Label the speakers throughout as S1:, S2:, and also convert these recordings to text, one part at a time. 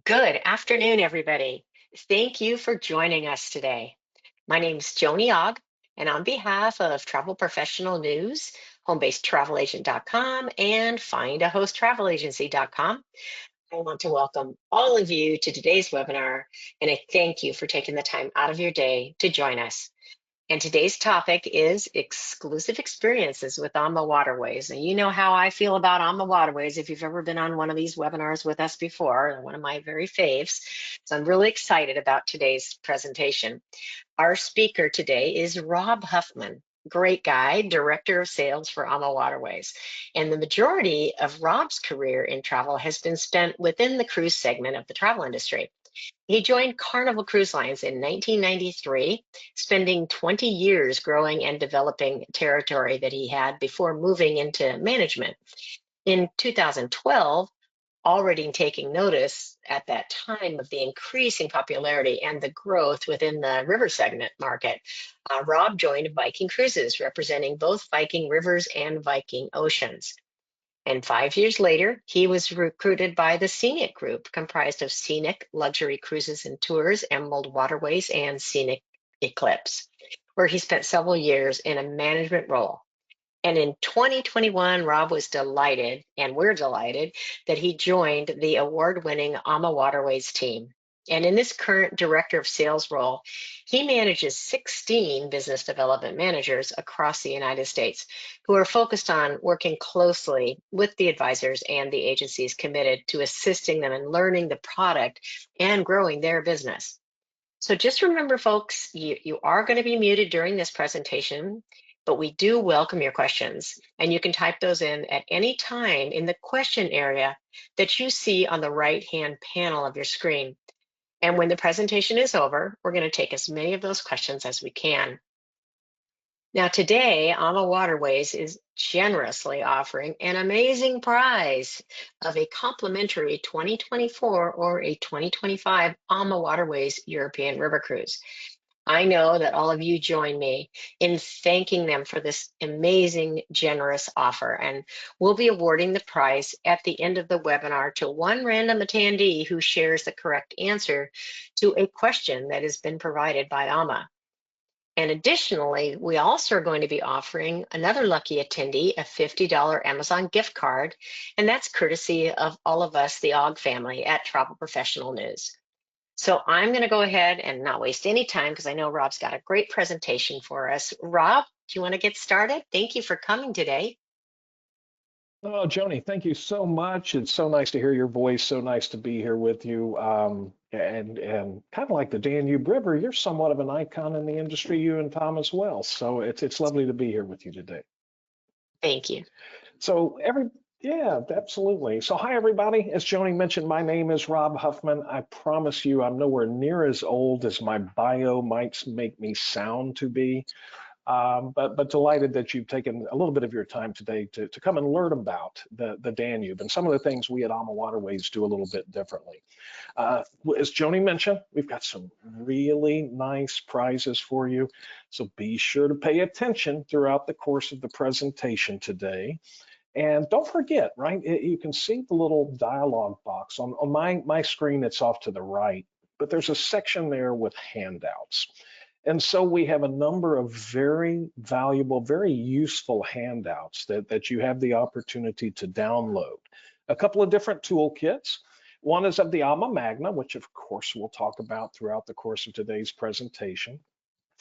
S1: Good afternoon, everybody. Thank you for joining us today. My name is Joni Ogg, and on behalf of Travel Professional News, homebasedtravelagent.com, and findahosttravelagency.com, I want to welcome all of you to today's webinar, and I thank you for taking the time out of your day to join us. And today's topic is exclusive experiences with AmaWaterways. And you know how I feel about AmaWaterways if you've ever been on one of these webinars with us before, one of my very faves. So I'm really excited about today's presentation. Our speaker today is Rob Huffman. Great guy, director of sales for AmaWaterways. And the majority of Rob's career in travel has been spent within the cruise segment of the travel industry. He joined Carnival Cruise Lines in 1993, spending 20 years growing and developing territory that he had before moving into management. In 2012, already taking notice at that time of the increasing popularity and the growth within the river segment market, Rob joined Viking Cruises, representing both Viking Rivers and Viking Oceans. And 5 years later, he was recruited by the Scenic Group, comprised of Scenic Luxury Cruises and Tours, Emerald Waterways, and Scenic Eclipse, where he spent several years in a management role. And in 2021, Rob was delighted, and we're delighted, that he joined the award-winning AmaWaterways team. And in this current director of sales role, he manages 16 business development managers across the United States who are focused on working closely with the advisors and the agencies committed to assisting them in learning the product and growing their business. So just remember, folks, you are going to be muted during this presentation, but we do welcome your questions, and you can type those in at any time in the question area that you see on the right-hand panel of your screen. And when the presentation is over, we're going to take as many of those questions as we can. Now today, AmaWaterways is generously offering an amazing prize of a complimentary 2024 or a 2025 AmaWaterways European River Cruise. I know that all of you join me in thanking them for this amazing, generous offer, and we'll be awarding the prize at the end of the webinar to one random attendee who shares the correct answer to a question that has been provided by AMA. And additionally, we also are going to be offering another lucky attendee a $50 Amazon gift card, and that's courtesy of all of us, the Ogg family at Travel Professional News. So I'm going to go ahead and not waste any time because I know Rob's got a great presentation for us. Rob, do you want to get started? Thank you for coming today.
S2: Oh, Joni, thank you so much. It's so nice to hear your voice. So nice to be here with you. And kind of like the Danube River, you're somewhat of an icon in the industry, you and Tom as well. So it's lovely to be here with you today.
S1: Thank you.
S2: So yeah, absolutely. So hi everybody. As Joni mentioned, my name is Rob Huffman. I promise you, I'm nowhere near as old as my bio might make me sound to be. But delighted that you've taken a little bit of your time today to come and learn about the Danube and some of the things we at AmaWaterways do a little bit differently. As Joni mentioned, we've got some really nice prizes for you, so be sure to pay attention throughout the course of the presentation today. And don't forget, right, you can see the little dialog box on my screen. It's off to the right, but there's a section there with handouts. And so we have a number of very valuable, very useful handouts that you have the opportunity to download. A couple of different toolkits. One is of the Alma Magna, which of course we'll talk about throughout the course of today's presentation.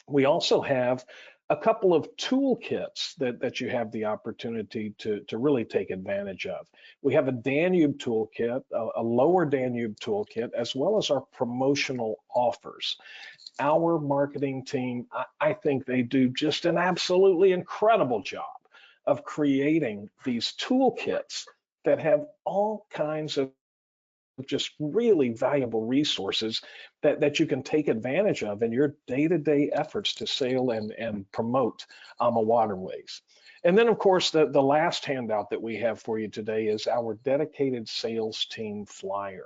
S2: We also have a couple of toolkits that you have the opportunity to really take advantage of. We have a Danube toolkit, a lower Danube toolkit, as well as our promotional offers. Our marketing team, I think they do just an absolutely incredible job of creating these toolkits that have all kinds of just really valuable resources that you can take advantage of in your day-to-day efforts to sail and promote AmaWaterways. And then, of course, the last handout that we have for you today is our dedicated sales team flyer.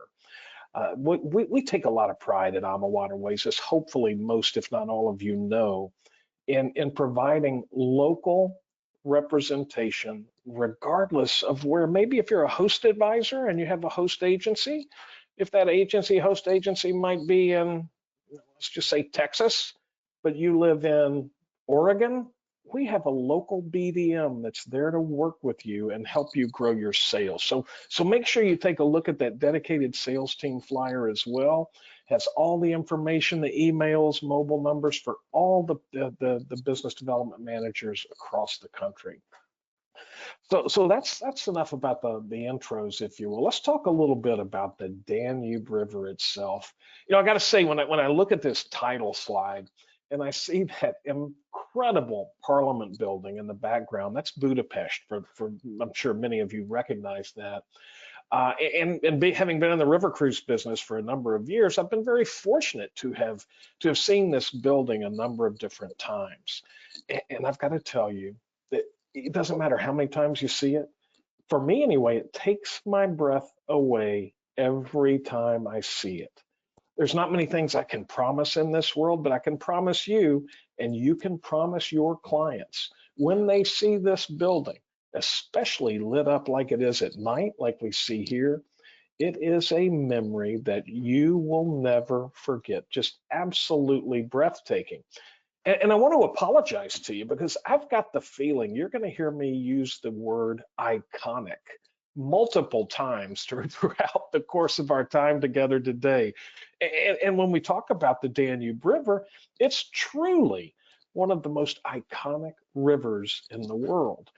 S2: We take a lot of pride at AmaWaterways, as hopefully most, if not all of you know, in providing local representation, regardless of where, maybe if you're a host advisor and you have a host agency, If that agency, host agency might be in, let's just say Texas, but you live in Oregon, we have a local BDM that's there to work with you and help you grow your sales. So make sure you take a look at that dedicated sales team flyer as well. Has all the information, the emails, mobile numbers for all the business development managers across the country. So that's enough about the intros, if you will. Let's talk a little bit about the Danube River itself. I got to say, when I look at this title slide and I see that incredible Parliament building in the background, that's Budapest. For I'm sure many of you recognize that. Having been in the river cruise business for a number of years, I've been very fortunate to have seen this building a number of different times. And I've got to tell you that it doesn't matter how many times you see it. For me anyway, it takes my breath away every time I see it. There's not many things I can promise in this world, but I can promise you, and you can promise your clients, when they see this building, especially lit up like it is at night, like we see here, it is a memory that you will never forget. Just absolutely breathtaking. And I want to apologize to you because I've got the feeling you're going to hear me use the word iconic multiple times throughout the course of our time together today. And when we talk about the Danube River, it's truly one of the most iconic rivers in the world.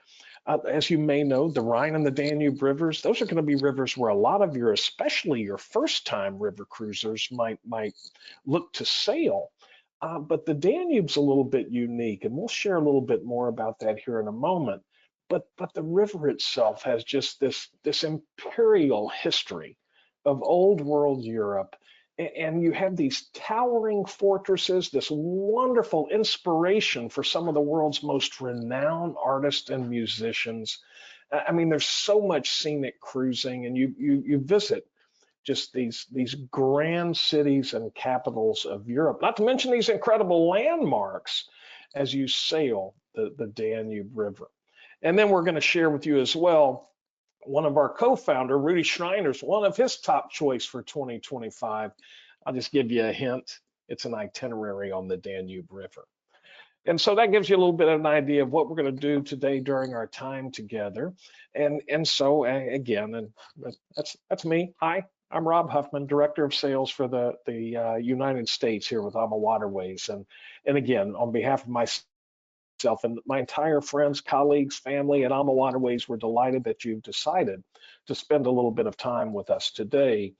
S2: As you may know, the Rhine and the Danube rivers, those are going to be rivers where a lot of your, especially your first-time river cruisers might look to sail. But the Danube's a little bit unique, and we'll share a little bit more about that here in a moment. But the river itself has just this imperial history of old world Europe. And you have these towering fortresses, this wonderful inspiration for some of the world's most renowned artists and musicians. I mean, there's so much scenic cruising, and you visit just these grand cities and capitals of Europe, not to mention these incredible landmarks as you sail the Danube River. And then we're going to share with you as well, one of our co-founder, Rudy Schreiner's, one of his top choice for 2025. I'll just give you a hint. It's an itinerary on the Danube River. And so that gives you a little bit of an idea of what we're going to do today during our time together. And so again, and that's me. Hi, I'm Rob Huffman, Director of Sales for the United States here with AmaWaterways. And again, on behalf of myself and my entire friends, colleagues, family at AmaWaterways, we're delighted that you've decided to spend a little bit of time with us today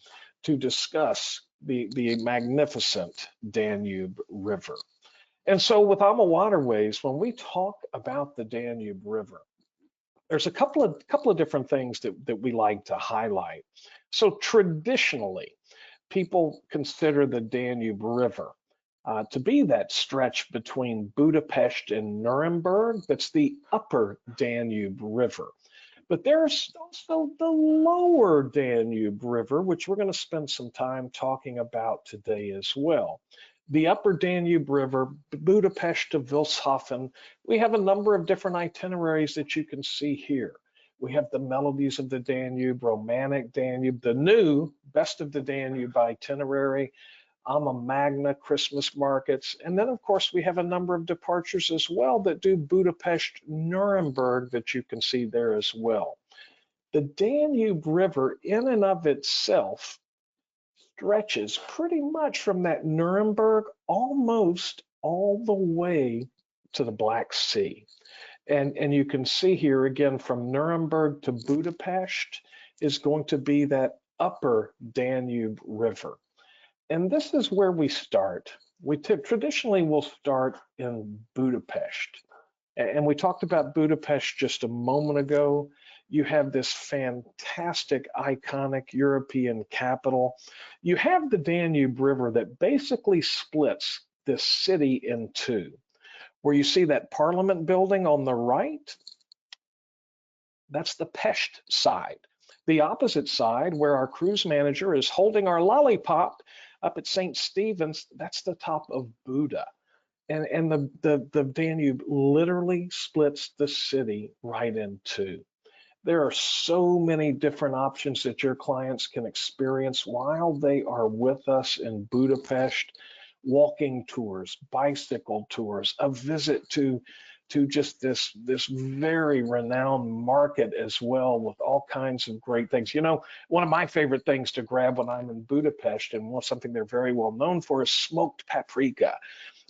S2: to discuss the magnificent Danube River. And so with AmaWaterways, when we talk about the Danube River, there's a couple of different things that we like to highlight. So traditionally, people consider the Danube River to be that stretch between Budapest and Nuremberg. That's the upper Danube River. But there's also the lower Danube River, which we're going to spend some time talking about today as well. The upper Danube River, Budapest to Wilshafen, we have a number of different itineraries that you can see here. We have the Melodies of the Danube, Romantic Danube, the new Best of the Danube itinerary, Magna Christmas markets, and then of course we have a number of departures as well that do Budapest, Nuremberg that you can see there as well. The Danube River in and of itself stretches pretty much from that Nuremberg almost all the way to the Black Sea. And you can see here again from Nuremberg to Budapest is going to be that upper Danube River. And this is where we start. Traditionally we'll start in Budapest. And we talked about Budapest just a moment ago. You have this fantastic, iconic European capital. You have the Danube River that basically splits this city in two. Where you see that Parliament building on the right, that's the Pest side. The opposite side, where our cruise manager is holding our lollipop up at St. Stephen's, that's the top of Buda. And the Danube literally splits the city right in two. There are so many different options that your clients can experience while they are with us in Budapest. Walking tours, bicycle tours, a visit to just this very renowned market as well, with all kinds of great things. You know, one of my favorite things to grab when I'm in Budapest, and something they're very well known for, is smoked paprika.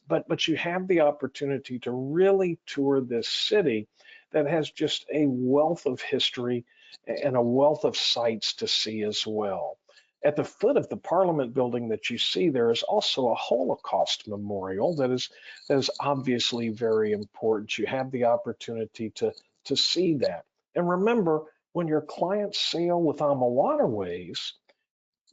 S2: But you have the opportunity to really tour this city that has just a wealth of history and a wealth of sights to see as well. At the foot of the Parliament building that you see there is also a Holocaust memorial that is obviously very important. You have the opportunity to see that. And remember, when your clients sail with AmaWaterways,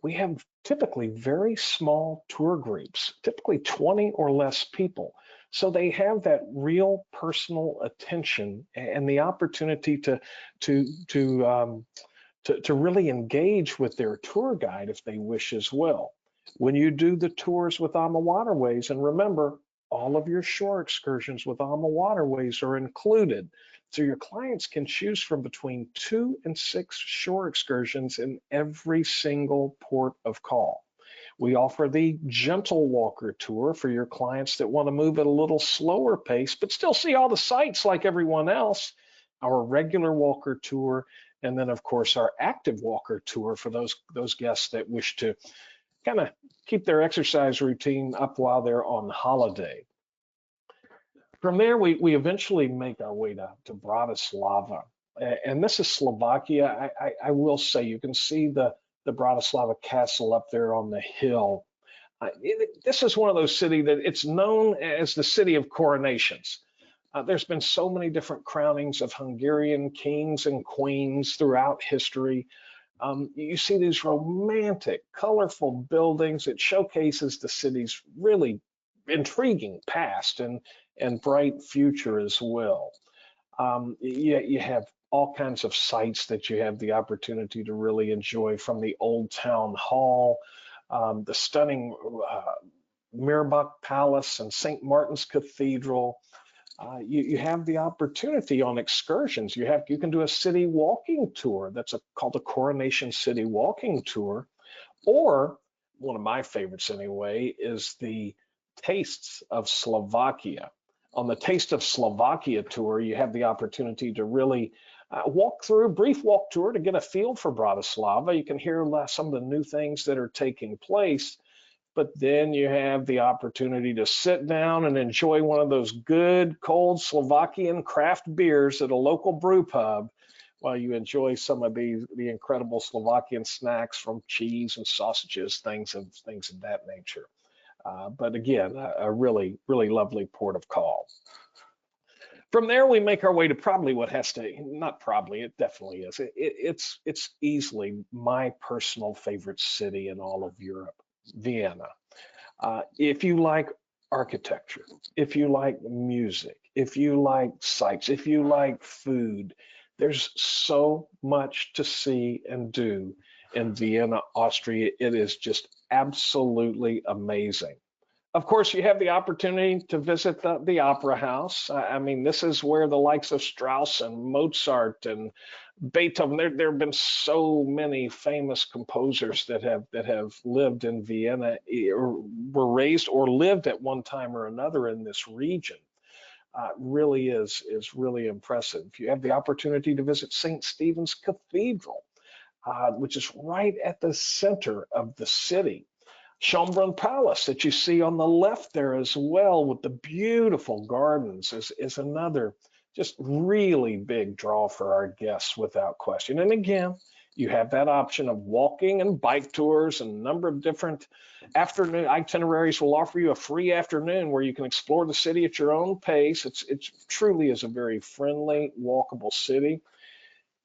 S2: we have typically very small tour groups, typically 20 or less people. So they have that real personal attention and the opportunity to to um, to really engage with their tour guide if they wish as well. When you do the tours with AmaWaterways, and remember, all of your shore excursions with AmaWaterways are included. So your clients can choose from between 2 and 6 shore excursions in every single port of call. We offer the gentle walker tour for your clients that want to move at a little slower pace, but still see all the sights like everyone else. Our regular walker tour, and then of course our active walker tour for those guests that wish to kind of keep their exercise routine up while they're on holiday. From there, we eventually make our way to Bratislava. And this is Slovakia. I will say you can see the Bratislava castle up there on the hill. This is one of those cities that it's known as the city of coronations. There's been so many different crownings of Hungarian kings and queens throughout history. You see these romantic, colorful buildings. It showcases the city's really intriguing past and bright future as well. You have all kinds of sights that you have the opportunity to really enjoy, from the old town hall, the stunning Mirbach Palace and St. Martin's Cathedral. You have the opportunity on excursions. You can do a city walking tour. Called a Coronation City Walking Tour. Or one of my favorites anyway is the Tastes of Slovakia. On the Taste of Slovakia tour, you have the opportunity to really walk through a brief walk tour to get a feel for Bratislava. You can hear some of the new things that are taking place, but then you have the opportunity to sit down and enjoy one of those good cold Slovakian craft beers at a local brew pub while you enjoy some of the incredible Slovakian snacks, from cheese and sausages, things of that nature. But again, a really, really lovely port of call. From there, we make our way to probably what has to, not probably, it definitely is. It's easily my personal favorite city in all of Europe, Vienna. If you like architecture, if you like music, if you like sights, if you like food, there's so much to see and do in Vienna, Austria. It is just absolutely amazing. Of course, you have the opportunity to visit the Opera House. I mean, this is where the likes of Strauss and Mozart and Beethoven, there have been so many famous composers that have lived in Vienna, or were raised or lived at one time or another in this region. Really is really impressive. You have the opportunity to visit St. Stephen's Cathedral, which is right at the center of the city. Schönbrunn Palace that you see on the left there as well, with the beautiful gardens, is another just really big draw for our guests without question. And again, you have that option of walking and bike tours, and a number of different afternoon itineraries will offer you a free afternoon where you can explore the city at your own pace. It truly is a very friendly, walkable city.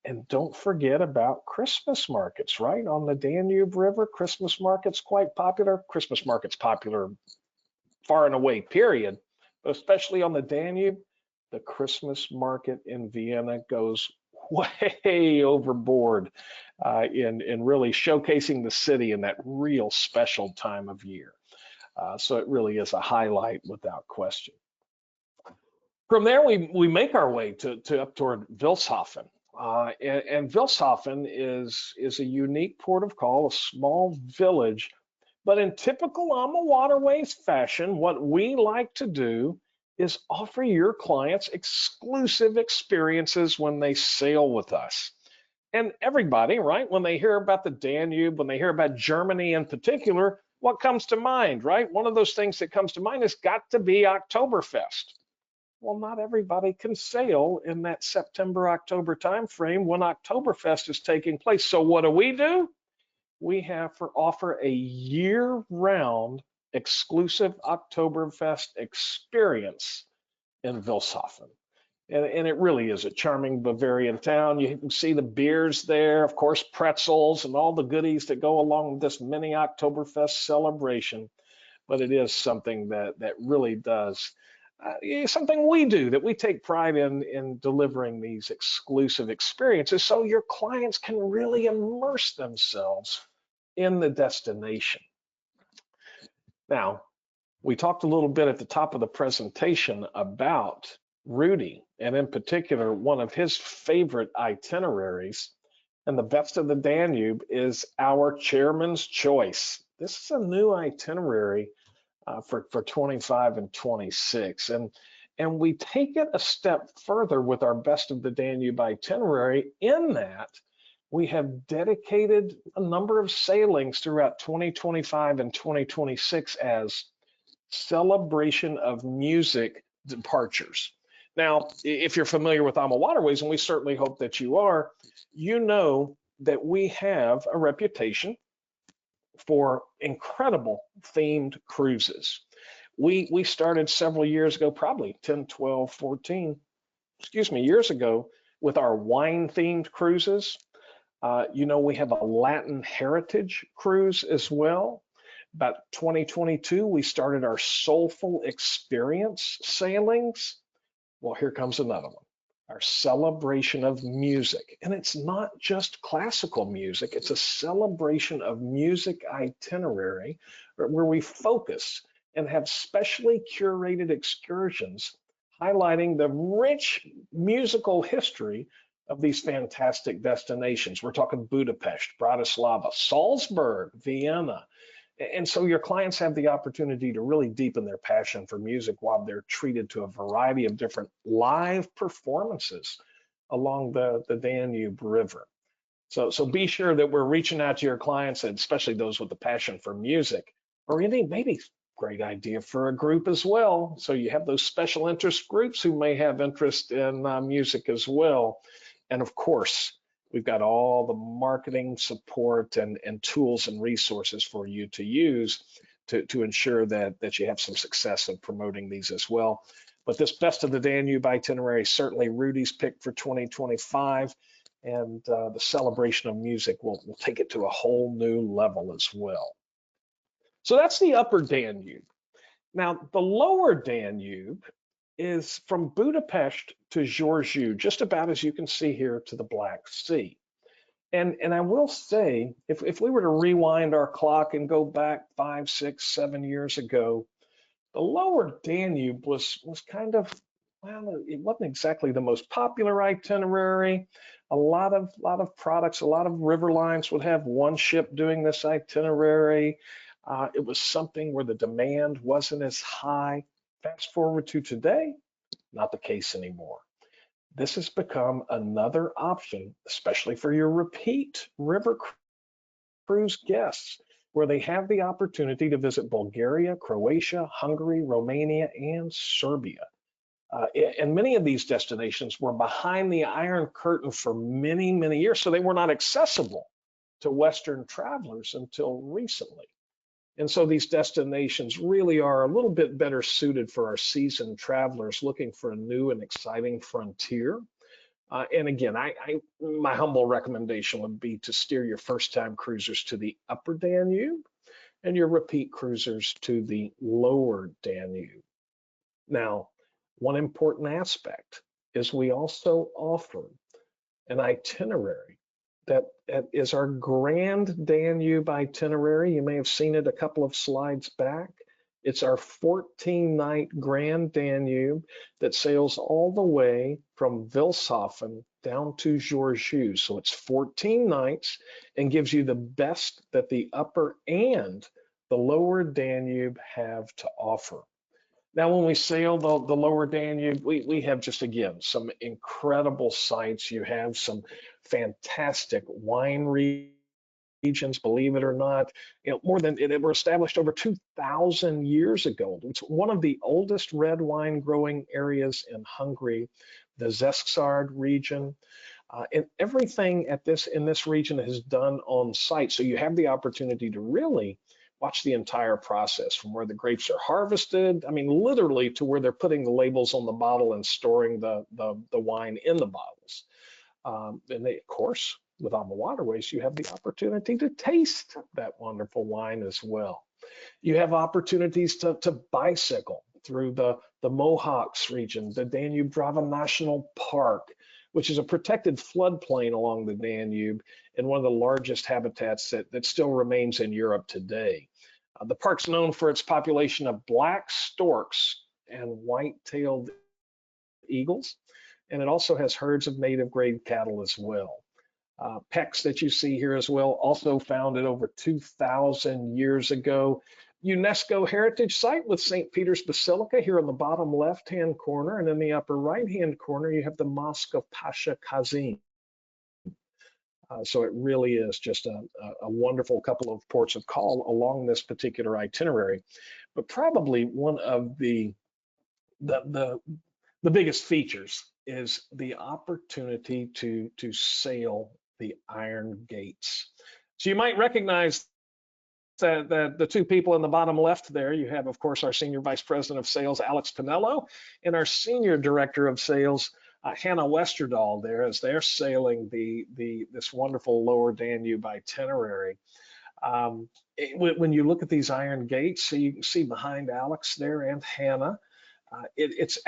S2: And don't forget about Christmas markets, right? On the Danube River, Christmas market's quite popular. Christmas market's popular far and away, period. But especially on the Danube, the Christmas market in Vienna goes way overboard in really showcasing the city in that real special time of year. So it really is a highlight without question. From there, we make our way to up toward Wilshafen. And Wilshafen is a unique port of call, a small village. But in typical AmaWaterways fashion, what we like to do is offer your clients exclusive experiences when they sail with us. And everybody, right, when they hear about the Danube, when they hear about Germany in particular, what comes to mind, right? One of those things that comes to mind has got to be Oktoberfest. Well, not everybody can sail in that September, October timeframe when Oktoberfest is taking place. So what do? We have for offer a year-round exclusive Oktoberfest experience in Wilshafen. And it really is a charming Bavarian town. You can see the beers there, of course, pretzels and all the goodies that go along with this mini Oktoberfest celebration. But it is something that really does something we do that we take pride in delivering these exclusive experiences so your clients can really immerse themselves in the destination. Now, we talked a little bit at the top of the presentation about Rudy, and in particular, one of his favorite itineraries. And the best of the Danube is our chairman's choice. This is a new itinerary for 25 and 26. And we take it a step further with our best of the Danube itinerary in that we have dedicated a number of sailings throughout 2025 and 2026 as celebration of music departures. Now, if you're familiar with AmaWaterways, and we certainly hope that you are, you know that we have a reputation for incredible themed cruises. We started several years ago, probably 10, 12, 14, excuse me, years ago, with our wine themed cruises. We have a Latin heritage cruise as well. About 2022, we started our soulful experience sailings. Well, here comes another one, our celebration of music. And it's not just classical music, it's a celebration of music itinerary where we focus and have specially curated excursions highlighting the rich musical history of these fantastic destinations. We're talking Budapest, Bratislava, Salzburg, Vienna. And so your clients have the opportunity to really deepen their passion for music while they're treated to a variety of different live performances along the Danube River. So be sure that we're reaching out to your clients, and especially those with the passion for music, or any maybe great idea for a group as well. So you have those special interest groups who may have interest in music as well. And of course, we've got all the marketing support and tools and resources for you to use to ensure that you have some success in promoting these as well. But this Best of the Danube itinerary is certainly Rudy's pick for 2025, and the celebration of music will take it to a whole new level as well. So that's the upper Danube. Now, the lower Danube is from Budapest to Giurgiu, just about as you can see here to the Black Sea. And I will say, if we were to rewind our clock and go back 5, 6, 7 years ago, the lower Danube was kind of, well, it wasn't exactly the most popular itinerary. A lot of products, a lot of river lines would have one ship doing this itinerary. It was something where the demand wasn't as high. Fast forward to today, not the case anymore. This has become another option, especially for your repeat river cruise guests, where they have the opportunity to visit Bulgaria, Croatia, Hungary, Romania, and Serbia. And many of these destinations were behind the Iron Curtain for many, many years, so they were not accessible to Western travelers until recently. And so these destinations really are a little bit better suited for our seasoned travelers looking for a new and exciting frontier. And again, my humble recommendation would be to steer your first-time cruisers to the upper Danube and your repeat cruisers to the lower Danube. Now, one important aspect is we also offer an itinerary that is our Grand Danube itinerary. You may have seen it a couple of slides back. It's our 14-night Grand Danube that sails all the way from Wilshafen down to Giurgiu. So it's 14 nights and gives you the best that the upper and the lower Danube have to offer. Now, when we sail the lower Danube, we have just, again, some incredible sights. You have some fantastic wine regions, believe it or not. More than it were established over 2,000 years ago. It's one of the oldest red wine growing areas in Hungary, the Zesksárd region. And everything in this region is done on site. So you have the opportunity to really watch the entire process from where the grapes are harvested. I mean, literally to where they're putting the labels on the bottle and storing the wine in the bottles. And they, of course, with AmaWaterways, you have the opportunity to taste that wonderful wine as well. You have opportunities to bicycle through the Mohawks region, the Danube Drava National Park, which is a protected floodplain along the Danube and one of the largest habitats that still remains in Europe today. The park's known for its population of black storks and white-tailed eagles, and it also has herds of native grade cattle as well. Pecks that you see here as well, also founded over 2,000 years ago. UNESCO Heritage Site with St. Peter's Basilica here in the bottom left-hand corner, and in the upper right-hand corner, you have the Mosque of Pasha Kazim. So it really is just a wonderful couple of ports of call along this particular itinerary. But probably one of the biggest features is the opportunity to sail the Iron Gates. So you might recognize that the two people in the bottom left there, you have, of course, our Senior Vice President of Sales, Alex Pinello, and our Senior Director of Sales, Hannah Westerdahl, there as they're sailing this wonderful Lower Danube itinerary. When you look at these Iron Gates, so you can see behind Alex there and Hannah, it's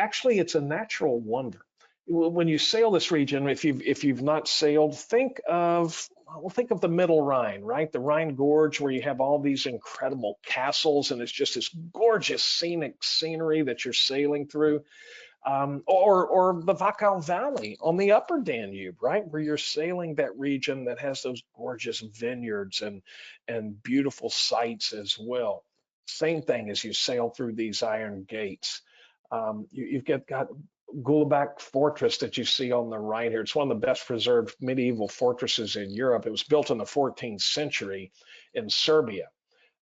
S2: a natural wonder. When you sail this region, if you've not sailed, think of the Middle Rhine, right? The Rhine Gorge, where you have all these incredible castles, and it's just this gorgeous scenic scenery that you're sailing through. Or the Wachau Valley on the upper Danube, right? Where you're sailing that region that has those gorgeous vineyards and beautiful sights as well. Same thing as you sail through these Iron Gates. You've got Gulabak Fortress that you see on the right here. It's one of the best preserved medieval fortresses in Europe. It was built in the 14th century in Serbia,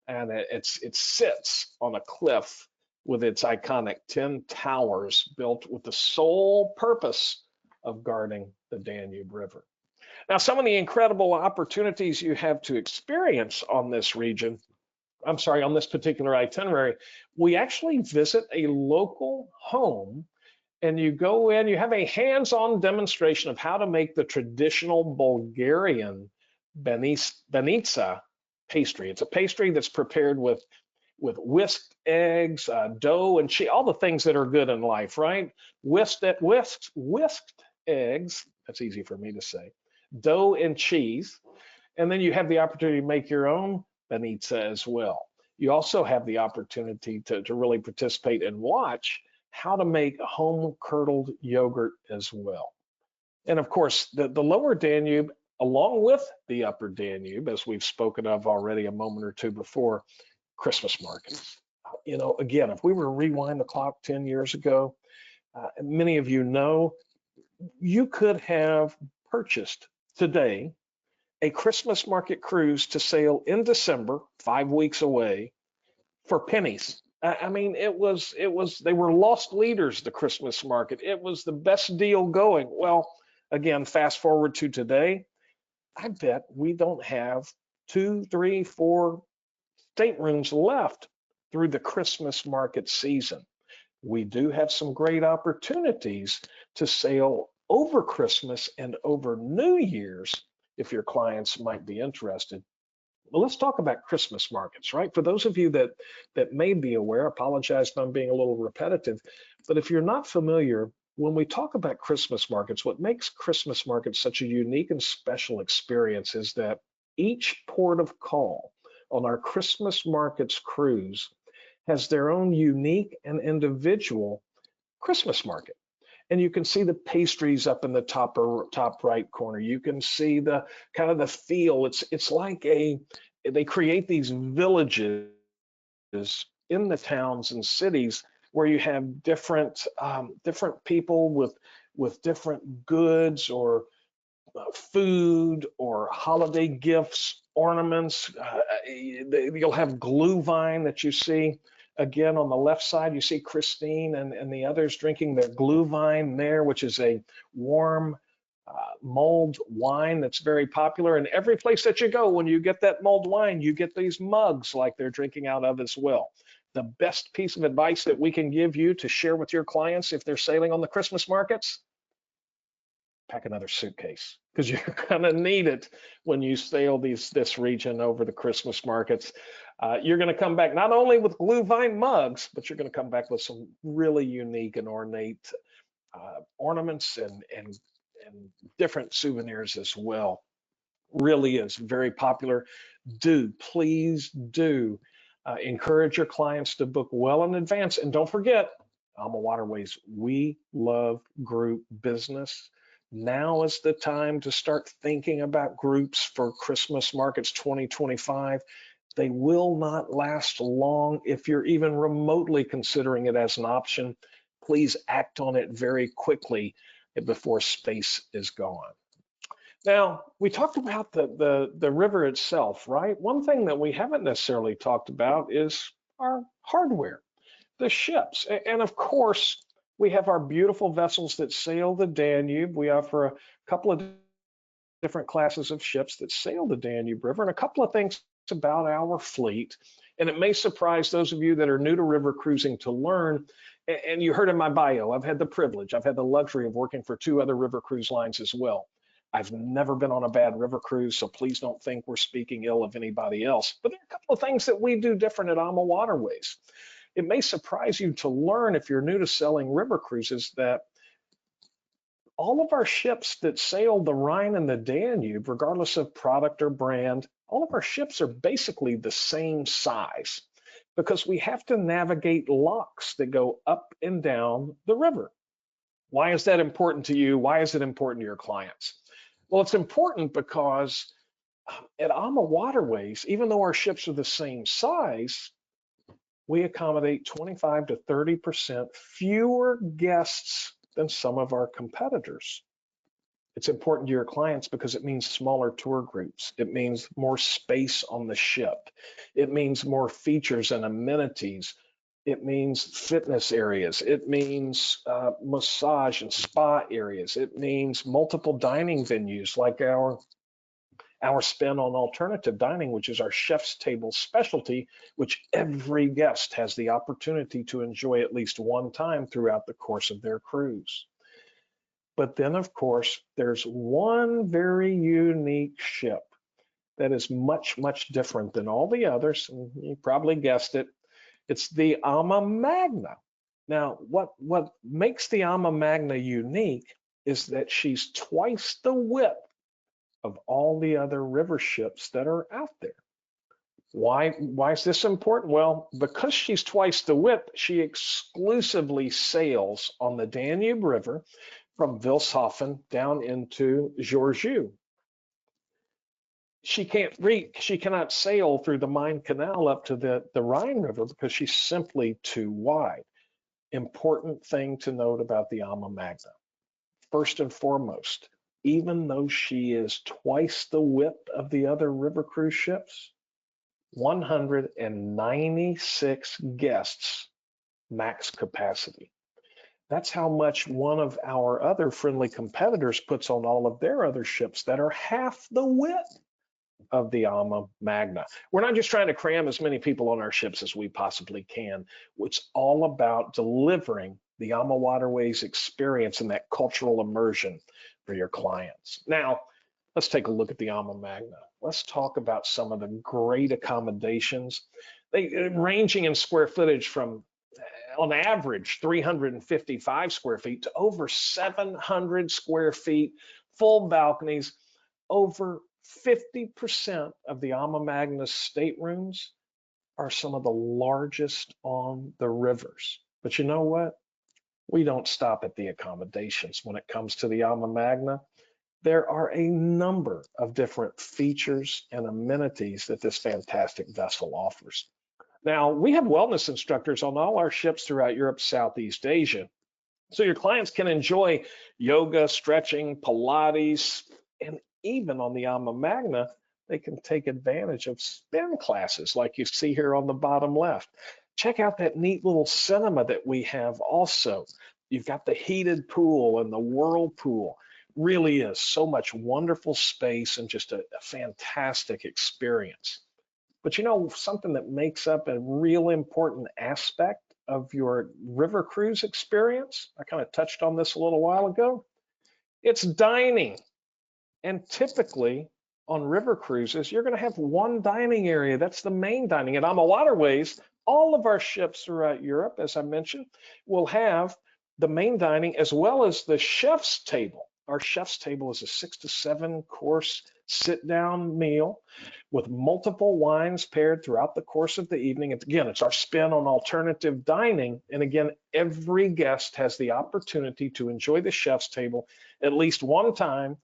S2: and it sits on a cliff with its iconic 10 towers built with the sole purpose of guarding the Danube River. Now, some of the incredible opportunities you have to experience on this on this particular itinerary, we actually visit a local home, and you go in, you have a hands-on demonstration of how to make the traditional Bulgarian Banitsa pastry. It's a pastry that's prepared with whisked eggs, dough, and cheese, all the things that are good in life, right? Whisked eggs, that's easy for me to say, dough and cheese, and then you have the opportunity to make your own banitsa as well. You also have the opportunity to really participate and watch how to make home curdled yogurt as well. And of course, the lower Danube, along with the upper Danube, as we've spoken of already a moment or two before, Christmas markets. Again, if we were to rewind the clock 10 years ago, many of you know, you could have purchased today a Christmas market cruise to sail in December, 5 weeks away, for pennies. I mean, they were lost leaders, the Christmas market. It was the best deal going. Well, again, fast forward to today, I bet we don't have 2, 3, 4 staterooms left through the Christmas market season. We do have some great opportunities to sail over Christmas and over New Year's if your clients might be interested. Well, let's talk about Christmas markets, right? For those of you that may be aware, apologize if I'm being a little repetitive, but if you're not familiar, when we talk about Christmas markets, what makes Christmas markets such a unique and special experience is that each port of call on our Christmas markets cruise has their own unique and individual Christmas market. And you can see the pastries up in the top right corner. You can see the kind of the feel. It's like they create these villages in the towns and cities where you have different people with different goods or food or holiday gifts, ornaments. You'll have glue vine that you see. Again, on the left side, you see Christine and the others drinking their glue vine there, which is a warm mulled wine that's very popular. And every place that you go, when you get that mulled wine, you get these mugs like they're drinking out of as well. The best piece of advice that we can give you to share with your clients if they're sailing on the Christmas markets: pack another suitcase, because you're going to need it when you sail this region over the Christmas markets. You're going to come back not only with glue vine mugs, but you're going to come back with some really unique and ornate ornaments and different souvenirs as well. Really is very popular. Please do encourage your clients to book well in advance. And don't forget, AmaWaterways, we love group business. Now is the time to start thinking about groups for Christmas markets 2025. They will not last long. If you're even remotely considering it as an option, please act on it very quickly before space is gone. Now, we talked about the river itself, right? One thing that we haven't necessarily talked about is our hardware, the ships. And of course, we have our beautiful vessels that sail the Danube. We offer a couple of different classes of ships that sail the Danube River, and a couple of things about our fleet. And it may surprise those of you that are new to river cruising to learn. And you heard in my bio, I've had the luxury of working for 2 other river cruise lines as well. I've never been on a bad river cruise, so please don't think we're speaking ill of anybody else. But there are a couple of things that we do different at AmaWaterways. It may surprise you to learn, if you're new to sailing river cruises, that all of our ships that sail the Rhine and the Danube, regardless of product or brand, all of our ships are basically the same size because we have to navigate locks that go up and down the river. Why is that important to you? Why is it important to your clients? Well, it's important because at AmaWaterways, even though our ships are the same size, we accommodate 25 to 30% fewer guests than some of our competitors. It's important to your clients because it means smaller tour groups. It means more space on the ship. It means more features and amenities. It means fitness areas. It means massage and spa areas. It means multiple dining venues like our spin on alternative dining, which is our chef's table specialty, which every guest has the opportunity to enjoy at least one time throughout the course of their cruise. But then, of course, there's one very unique ship that is much, much different than all the others, and you probably guessed it. It's the Ama Magna. Now, what makes the Ama Magna unique is that she's twice the width of all the other river ships that are out there. Why is this important? Well, because she's twice the width, she exclusively sails on the Danube River from Wilshafen down into Giurgiu. She cannot sail through the Main Canal up to the Rhine River because she's simply too wide. Important thing to note about the Ama Magna. First and foremost, even though she is twice the width of the other river cruise ships, 196 guests max capacity. That's how much one of our other friendly competitors puts on all of their other ships that are half the width of the Ama Magna. We're not just trying to cram as many people on our ships as we possibly can. It's all about delivering the AmaWaterways experience and that cultural immersion for your clients. Now, let's take a look at the Ama Magna. Let's talk about some of the great accommodations, ranging in square footage from, on average, 355 square feet to over 700 square feet, full balconies. Over 50% of the Ama Magna's staterooms are some of the largest on the rivers. But you know what? We don't stop at the accommodations when it comes to the Alma Magna. There are a number of different features and amenities that this fantastic vessel offers. Now, we have wellness instructors on all our ships throughout Europe, Southeast Asia. So your clients can enjoy yoga, stretching, Pilates, and even on the Alma Magna, they can take advantage of spin classes like you see here on the bottom left. Check out that neat little cinema that we have also. You've got the heated pool and the whirlpool. Really is so much wonderful space and just a fantastic experience. But you know, something that makes up a real important aspect of your river cruise experience, I kind of touched on this a little while ago, it's dining. And typically on river cruises, you're going to have one dining area. That's the main dining. At AmaWaterways, all of our ships throughout Europe, as I mentioned, will have the main dining as well as the chef's table. Our chef's table is a 6 to 7 course sit down meal with multiple wines paired throughout the course of the evening. And again, it's our spin on alternative dining. And again, every guest has the opportunity to enjoy the chef's table at least one time,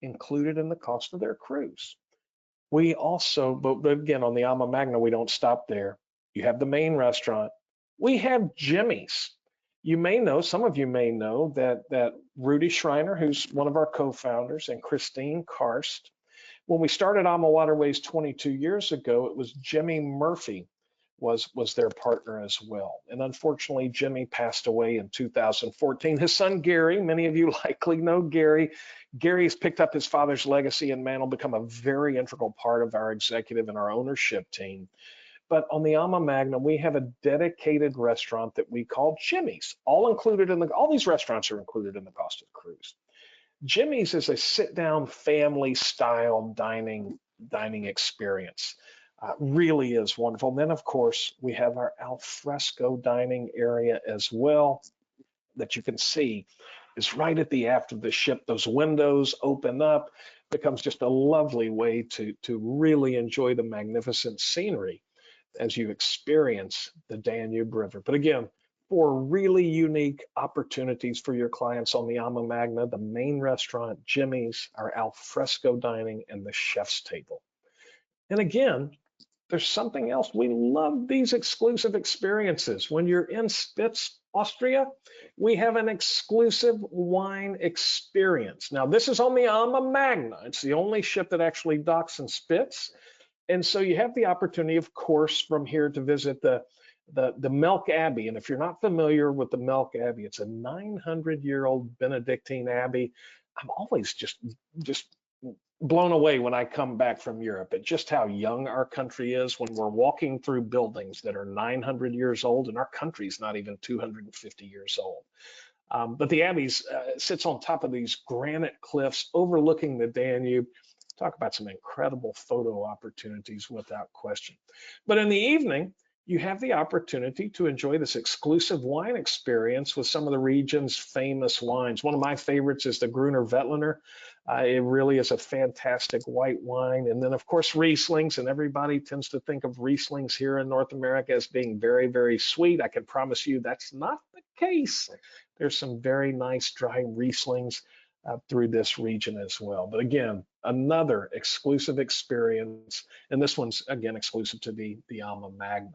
S2: included in the cost of their cruise. We also, but again, on the Alma Magna, we don't stop there. You have the main restaurant. We have Jimmy's. You may know, some of you may know that Rudy Schreiner, who's one of our co-founders, and Christine Karst, when we started AmaWaterways 22 years ago, it was Jimmy Murphy was their partner as well. And unfortunately, Jimmy passed away in 2014. His son, Gary, many of you likely know Gary. Gary's picked up his father's legacy and man will become a very integral part of our executive and our ownership team. But on the Alma Magna, we have a dedicated restaurant that we call Jimmy's, all included in all these restaurants are included in the cost of the cruise. Jimmy's is a sit-down family style dining experience. Really is wonderful. And then, of course, we have our al fresco dining area as well that you can see is right at the aft of the ship. Those windows open up, becomes just a lovely way to really enjoy the magnificent scenery as you experience the Danube River. But again, 4 really unique opportunities for your clients on the Alma Magna, the main restaurant, Jimmy's, our al fresco dining, and the chef's table. And again, there's something else. We love these exclusive experiences. When you're in Spitz, Austria, we have an exclusive wine experience. Now, this is on the Alma Magna. It's the only ship that actually docks in Spitz. And so you have the opportunity, of course, from here to visit the Melk Abbey. And if you're not familiar with the Melk Abbey, it's a 900-year-old Benedictine abbey. I'm always just blown away when I come back from Europe at just how young our country is when we're walking through buildings that are 900 years old, and our country's not even 250 years old. But the Abbey sits on top of these granite cliffs overlooking the Danube. Talk about some incredible photo opportunities without question. But in the evening, you have the opportunity to enjoy this exclusive wine experience with some of the region's famous wines. One of my favorites is the Gruner Veltliner. It really is a fantastic white wine. And then, of course, Rieslings, and everybody tends to think of Rieslings here in North America as being very, very sweet. I can promise you that's not the case. There's some very nice dry Rieslings through this region as well. But again, another exclusive experience. And this one's, again, exclusive to the Alma Magna.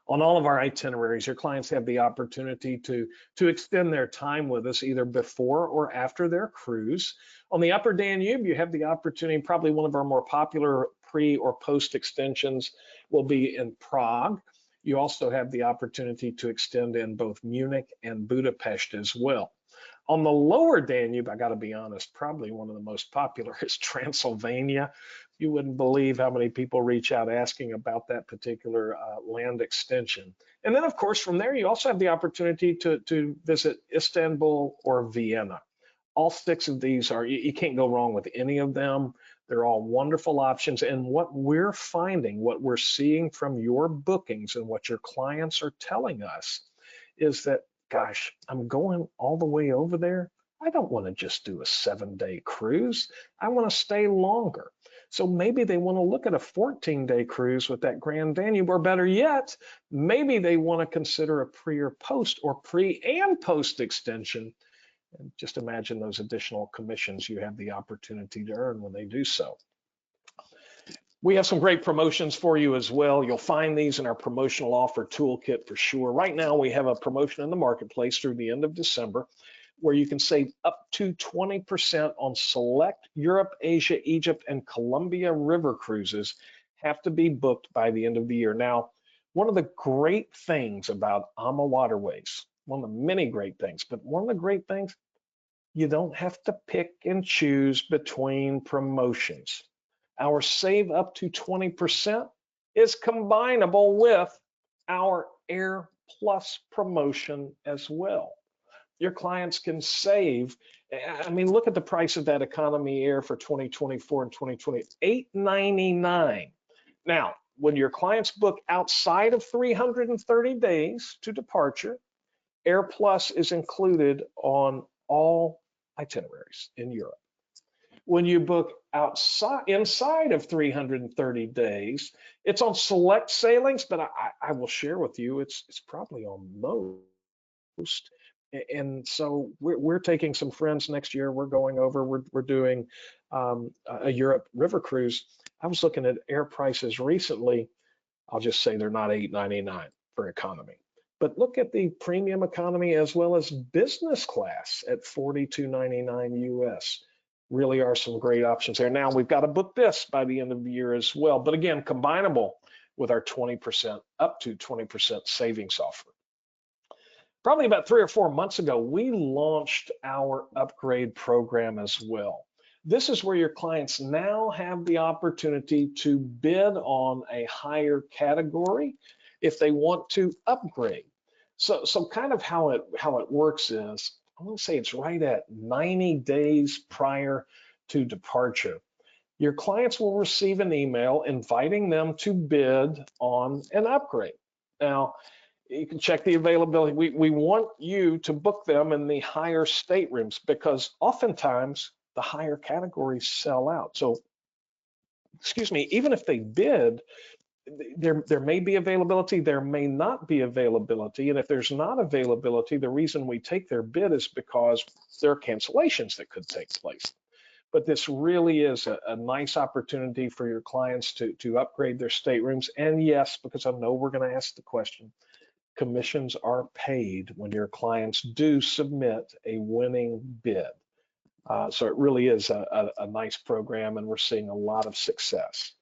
S2: On all of our itineraries, your clients have the opportunity to extend their time with us either before or after their cruise. On the Upper Danube, you have the opportunity, probably one of our more popular pre or post extensions will be in Prague. You also have the opportunity to extend in both Munich and Budapest as well. On the Lower Danube, I got to be honest, probably one of the most popular is Transylvania. You wouldn't believe how many people reach out asking about that particular land extension. And then, of course, from there, you also have the opportunity to visit Istanbul or Vienna. All 6 of these you can't go wrong with any of them. They're all wonderful options. And what we're finding, what we're seeing from your bookings and what your clients are telling us is that, gosh, I'm going all the way over there. I don't want to just do a 7-day cruise. I want to stay longer. So maybe they want to look at a 14-day cruise with that Grand Danube, or better yet, maybe they want to consider a pre or post, or pre and post extension. And just imagine those additional commissions you have the opportunity to earn when they do so. We have some great promotions for you as well. You'll find these in our promotional offer toolkit for sure. Right now, we have a promotion in the marketplace through the end of December where you can save up to 20% on select Europe, Asia, Egypt, and Columbia River cruises. Have to be booked by the end of the year. Now, one of the great things about AmaWaterways, one of the many great things, but one of the great things, you don't have to pick and choose between promotions. Our save up to 20% is combinable with our Air Plus promotion as well. Your clients can save. I mean, look at the price of that economy air for 2024 and 2020, $899. Now, when your clients book outside of 330 days to departure, Air Plus is included on all itineraries in Europe. When you book inside of 330 days, it's on select sailings, but I will share with you, it's probably on most. And so we're taking some friends next year. We're going over. We're doing a Europe river cruise. I was looking at air prices recently. I'll just say they're not $899 for economy. But look at the premium economy as well as business class at $42.99 US. Really are some great options there. Now we've got to book this by the end of the year as well. But again, combinable with our 20%, up to 20% savings offer. Probably about 3 or 4 months ago, we launched our upgrade program as well. This is where your clients now have the opportunity to bid on a higher category if they want to upgrade. So kind of how it works is, I want to say it's right at 90 days prior to departure. Your clients will receive an email inviting them to bid on an upgrade. Now, you can check the availability. We want you to book them in the higher staterooms because oftentimes the higher categories sell out. So, excuse me, even if they bid, there may be availability, there may not be availability. And if there's not availability, the reason we take their bid is because there are cancellations that could take place. But this really is a nice opportunity for your clients to upgrade their staterooms. And yes, because I know we're going to ask the question, commissions are paid when your clients do submit a winning bid. So it really is a nice program, and we're seeing a lot of success.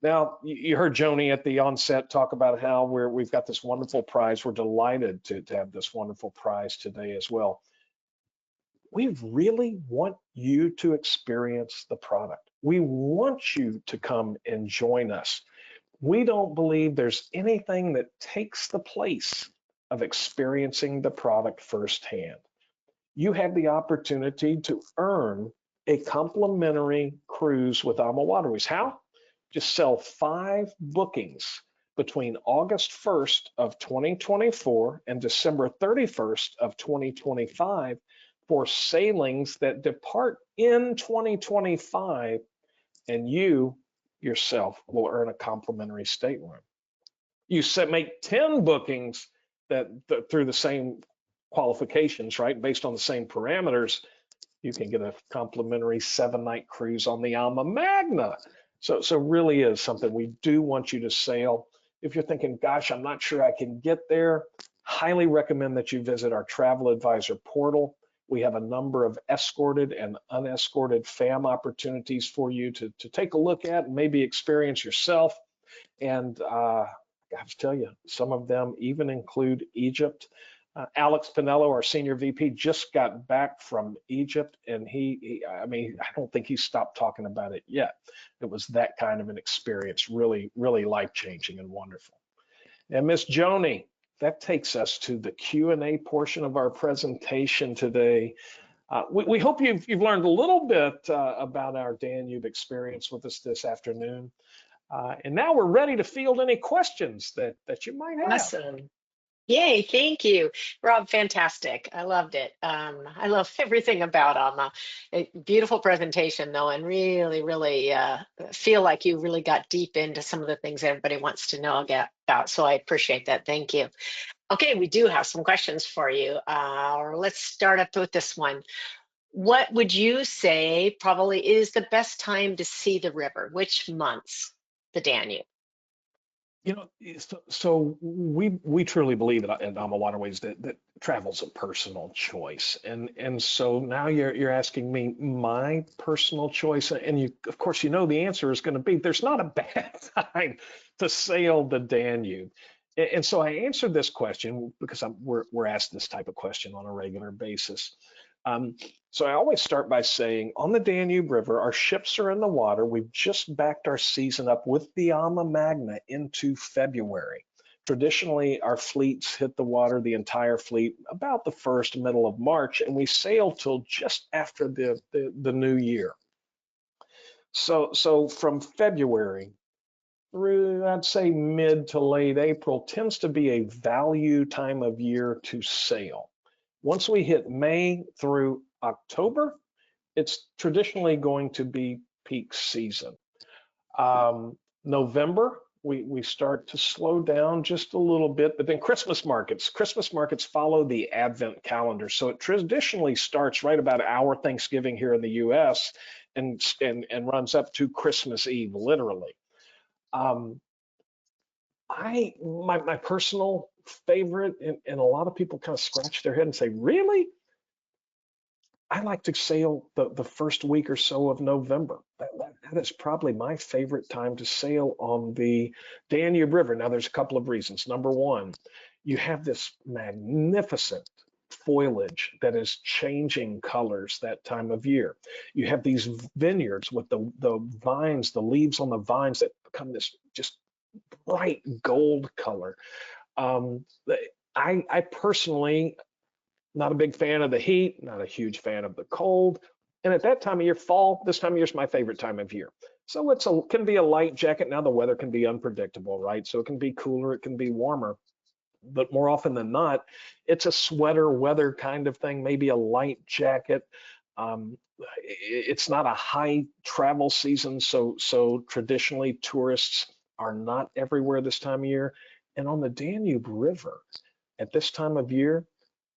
S2: Now, you heard Joni at the onset talk about how we've got this wonderful prize. We're delighted to have this wonderful prize today as well. We really want you to experience the product. We want you to come and join us. We don't believe there's anything that takes the place of experiencing the product firsthand. You have the opportunity to earn a complimentary cruise with AmaWaterways. How? Just sell 5 bookings between August 1st of 2024 and December 31st of 2025 for sailings that depart in 2025, and you yourself will earn a complimentary stateroom. You make 10 bookings that through the same qualifications, right? Based on the same parameters, you can get a complimentary 7-night cruise on the Alma Magna. So really is something we do want you to sail. If you're thinking, gosh, I'm not sure I can get there, highly recommend that you visit our travel advisor portal. We have a number of escorted and unescorted FAM opportunities for you to take a look at and maybe experience yourself. And I have to tell you, some of them even include Egypt. Alex Pinello, our senior VP, just got back from Egypt, and I don't think he stopped talking about it yet. It was that kind of an experience, really, really life-changing and wonderful. And Miss Joni, that takes us to the Q&A portion of our presentation today. We hope you've learned a little bit about our Danube experience with us this afternoon. And now we're ready to field any questions that you might have.
S1: Awesome. Yay, thank you, Rob. Fantastic. I loved it. I love everything about Alma. A beautiful presentation, though, and really, really feel like you really got deep into some of the things everybody wants to know about. So I appreciate that. Thank you. Okay, we do have some questions for you. Let's start up with this one. What would you say probably is the best time to see the river? Which months? The Danube.
S2: You know, so we truly believe at AmaWaterways that travel's a personal choice, and so now you're asking me my personal choice, and you of course you know the answer is going to be there's not a bad time to sail the Danube, and so I answered this question because we're asked this type of question on a regular basis. Um, so I always start by saying on the Danube River, our ships are in the water. We've just backed our season up with the Alma Magna into February. Traditionally, our fleets hit the water, the entire fleet, about the first, middle of March, and we sail till just after the new year. So from February through, I'd say mid to late April, tends to be a value time of year to sail. Once we hit May through October, it's traditionally going to be peak season. November, we start to slow down just a little bit, but then Christmas markets follow the Advent calendar. So it traditionally starts right about our Thanksgiving here in the US and runs up to Christmas Eve, literally. Um, my personal favorite, and a lot of people kind of scratch their head and say, really? I like to sail the first week or so of November. That is probably my favorite time to sail on the Danube River. Now, there's a couple of reasons. Number one, you have this magnificent foliage that is changing colors that time of year. You have these vineyards with the vines, the leaves on the vines that become this just bright gold color. Um, I personally not a big fan of the heat, not a huge fan of the cold. And at that time of year, fall, this time of year is my favorite time of year. So can be a light jacket. Now the weather can be unpredictable, right? So it can be cooler, it can be warmer, but more often than not, it's a sweater weather kind of thing, maybe a light jacket. It's not a high travel season, so traditionally tourists are not everywhere this time of year. And on the Danube River at this time of year,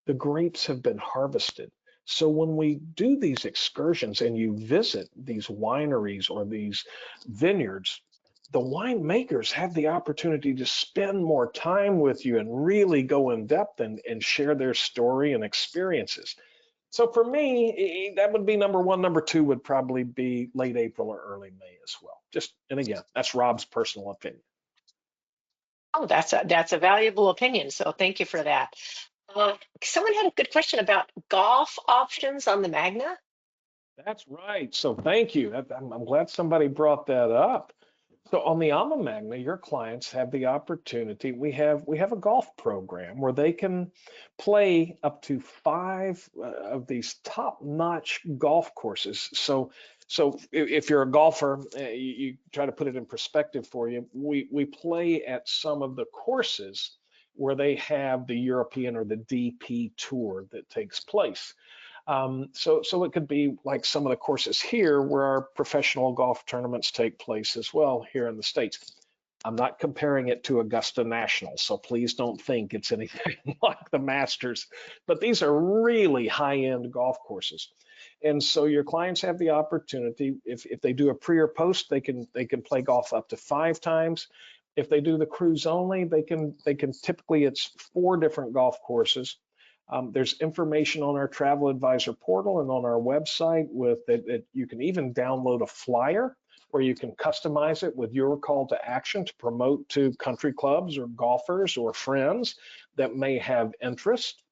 S2: the grapes have been harvested. So when we do these excursions and you visit these wineries or these vineyards, the winemakers have the opportunity to spend more time with you and really go in depth and share their story and experiences. So for me, that would be number one. Number two would probably be late April or early May as well. Just, and again, that's Rob's personal opinion.
S1: Oh, that's a valuable opinion. So thank you for that. Someone had a good question about golf options on the Magna.
S2: That's right. So thank you. I'm glad somebody brought that up. So on the Alma Magna, your clients have the opportunity. We have a golf program where they can play up to five of these top-notch golf courses. So if you're a golfer, you try to put it in perspective for you. We play at some of the courses where they have the European or the DP tour that takes place. So it could be like some of the courses here where our professional golf tournaments take place as well here in the States. I'm not comparing it to Augusta National, so please don't think it's anything like the Masters, but these are really high-end golf courses. And so your clients have the opportunity, if they do a pre or post, they can play golf up to 5 times. If they do the cruise only, they can typically it's 4 different golf courses. There's information on our travel advisor portal and on our website with that you can even download a flyer where you can customize it with your call to action to promote to country clubs or golfers or friends that may have interest.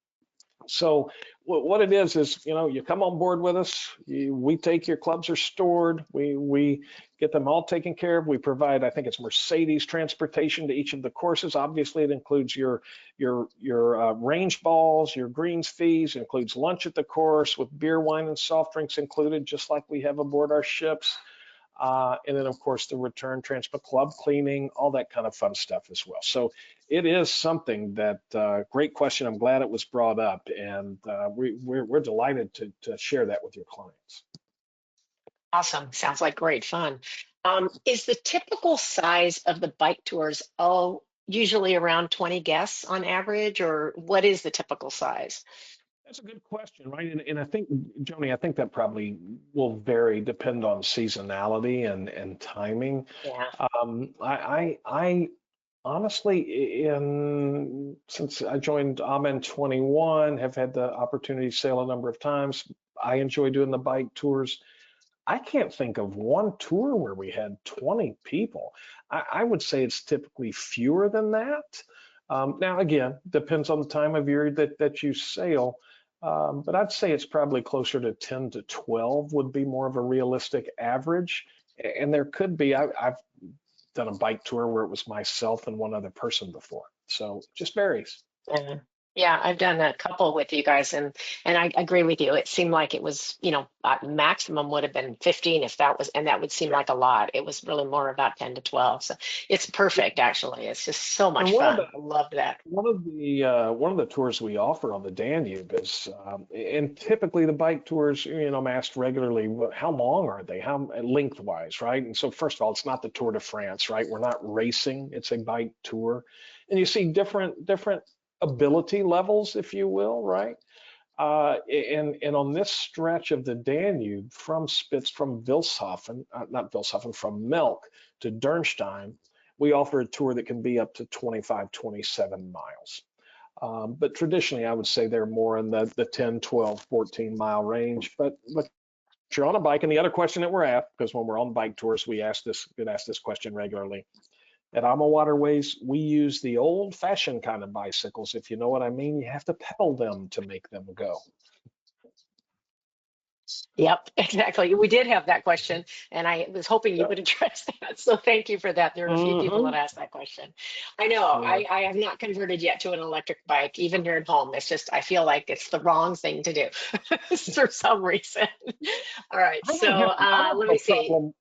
S2: So what it is, you come on board with us, we take your clubs are stored, we get them all taken care of. We provide, I think it's Mercedes transportation to each of the courses. Obviously, it includes your range balls, your greens fees, it includes lunch at the course with beer, wine, and soft drinks included, just like we have aboard our ships. And then, of course, the return transfer club cleaning, all that kind of fun stuff as well. So it is something that, great question. I'm glad it was brought up, and we're delighted to share that with your clients.
S1: Awesome. Sounds like great fun. Is the typical size of the bike tours all usually around 20 guests on average, or what is the typical size?
S2: That's a good question, right? And I think, Joni, I think that probably will vary, depend on seasonality and timing.
S1: Yeah.
S2: I honestly, since I joined AMA in 21, have had the opportunity to sail a number of times. I enjoy doing the bike tours. I can't think of one tour where we had 20 people. I would say it's typically fewer than that. Now, again, depends on the time of year that you sail. But I'd say it's probably closer to 10 to 12 would be more of a realistic average. And there could be, I've done a bike tour where it was myself and one other person before. So it just varies.
S1: Yeah. Yeah, I've done a couple with you guys, and I agree with you. It seemed like it was, maximum would have been 15 if that was, and that would seem like a lot. It was really more about 10 to 12. So it's perfect, actually. It's just so much
S2: And one of the
S1: fun. Loved that.
S2: one of the tours we offer on the Danube is, and typically the bike tours, I'm asked regularly, how long are they? How lengthwise, right? And so first of all, it's not the Tour de France, right? We're not racing; it's a bike tour, and you see different ability levels, if you will, right? And on this stretch of the Danube from Wilshaven, not Wilshaven, from Melk to Dürnstein, we offer a tour that can be up to 25, 27 miles. But traditionally, I would say they're more in the 10, 12, 14 mile range. But you're on a bike, and the other question that we're asked, because when we're on bike tours, get asked this question regularly. At AmaWaterways, we use the old-fashioned kind of bicycles, if you know what I mean. You have to pedal them to make them go.
S1: Yep, exactly. We did have that question, and I was hoping you
S2: Yeah.
S1: would address that. So thank you for that. There are a few people that
S2: Hmm.
S1: asked that question. I know
S2: Yeah.
S1: I have not converted yet to an electric bike, even here at home. It's just I feel like it's the wrong thing to do for some reason. All right, so
S2: I don't
S1: let
S2: have
S1: me
S2: a
S1: see.
S2: problem.